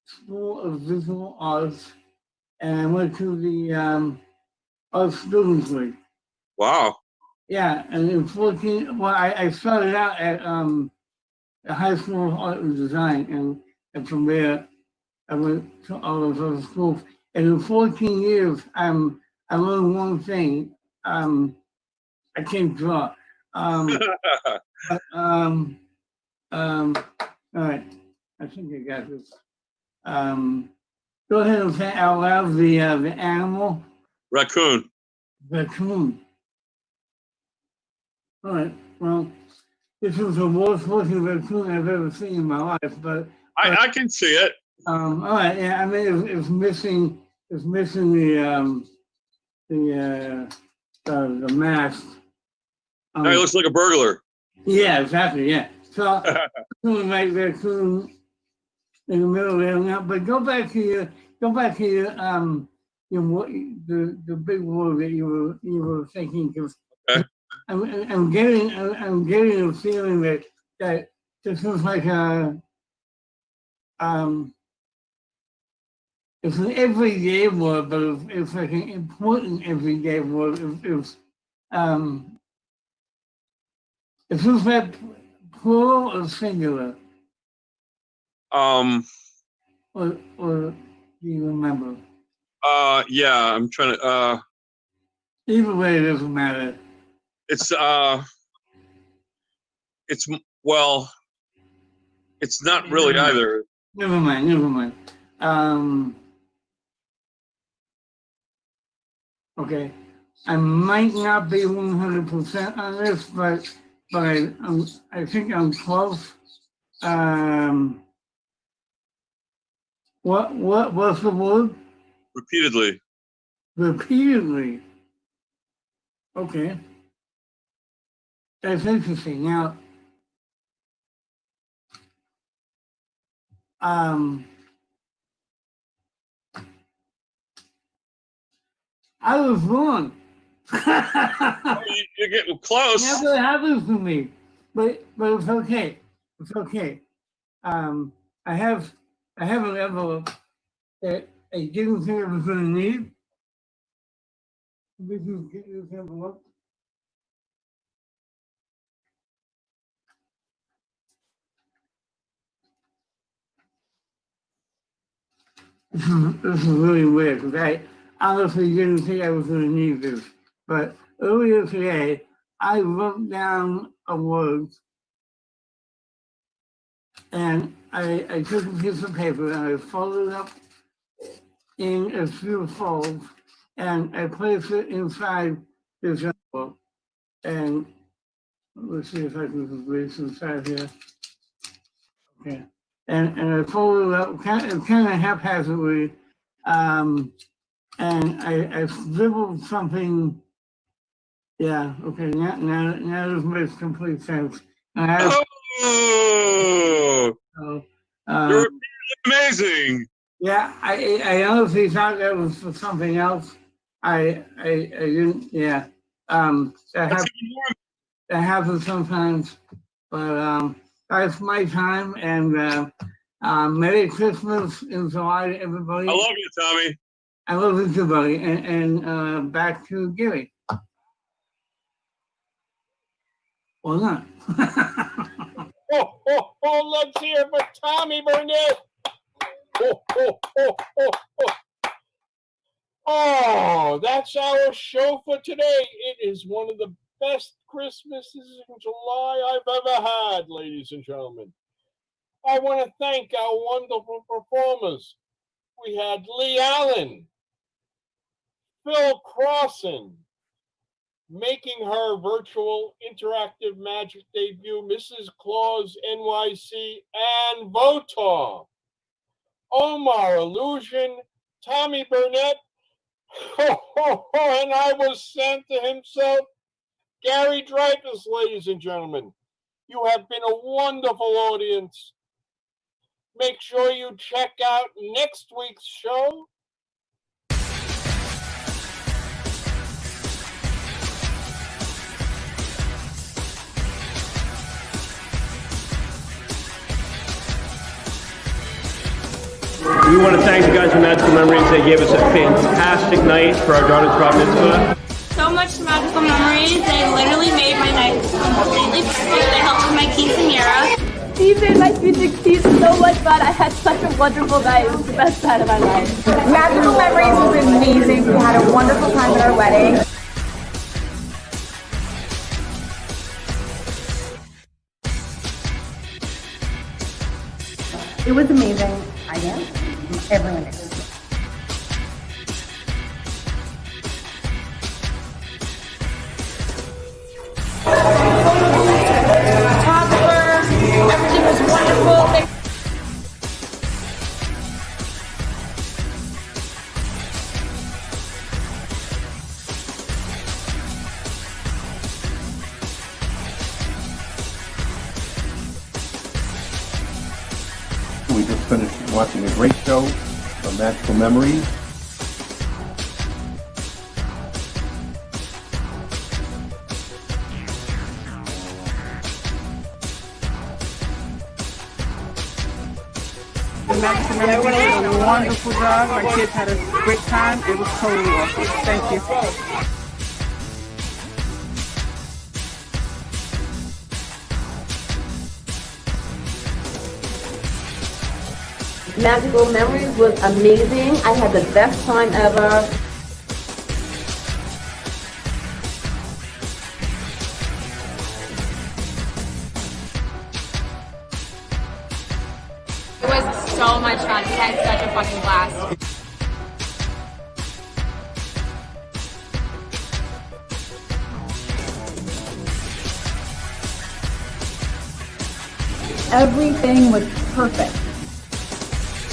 School of Visual Arts, and I went to the Art Students League. Wow. Yeah, and in 14, well, I started out at the High School of Art and Design, and from there, I went to all those other schools. And in 14 years, I learned one thing. I can't draw. But, all right, I think I got this. Go ahead and say out loud the animal. Raccoon. Raccoon. All right, well, this is the worst looking raccoon I've ever seen in my life, but I can see it. all right, yeah, I mean, it's missing the mask. Now he looks like a burglar. Yeah, exactly. Yeah. So, like raccoon in the middle there now. But go back to your the big word that you were thinking, because Okay. I'm getting a feeling that this is like it's an everyday word, but it's like an important everyday word. Is this that plural or singular? Or do you remember? Yeah, I'm trying to Either way, it doesn't matter. Well, it's not really either. Never mind. Okay, I might not be 100% on this, but I think I'm close. What's the word? Repeatedly. Repeatedly. Okay. That's interesting. Now, I was wrong. You're getting close. Never happens to me, but it's okay. It's okay. I have an envelope that I didn't think I was going to need. This is this envelope. This is really weird because I honestly didn't think I was going to need this. But earlier today, I wrote down a word and I took a piece of paper and I folded it up in a few folds and I placed it inside this envelope. And let's see if I can reach inside here. Okay. And I folded it up kind of haphazardly. And I scribbled something. Yeah, okay, now this makes complete sense. You're amazing. Yeah, I honestly thought that was for something else. I didn't, yeah. That happens sometimes, but that's my time, and Merry Christmas in July to everybody. I love you, Tommy. I love you too, buddy, and back to Gary. Or not. Let's hear for Tommy Burnett. Oh, that's our show for today. It is one of the best Christmases in July I've ever had, ladies and gentlemen. I want to thank our wonderful performers. We had Lee Allen, Phil Crossan, making her virtual interactive magic debut, Mrs. Claus NYC, and Votar. Omar Illusion, Tommy Burnett, and I was Santa himself, Gary Dreyfus, ladies and gentlemen. You have been a wonderful audience. Make sure you check out next week's show. We want to thank the guys from Magical Memories. They gave us a fantastic night for our daughter's bar mitzvah. So much magical memories. They literally made my night completely perfect. They helped with my quinceanera. These made my sweet 16 so much fun. I had such a wonderful night. It was the best night of my life. Magical Memories was amazing. We had a wonderful time at our wedding. It was amazing, I guess. Everyone did. Everything was wonderful. We just finished watching a great show, Magical Memories. Everyone did a wonderful job. My kids had a great time. It was totally awesome. Thank you. Magical Memories was amazing. I had the best time ever. It was so much fun. We had such a fucking blast. Everything was perfect.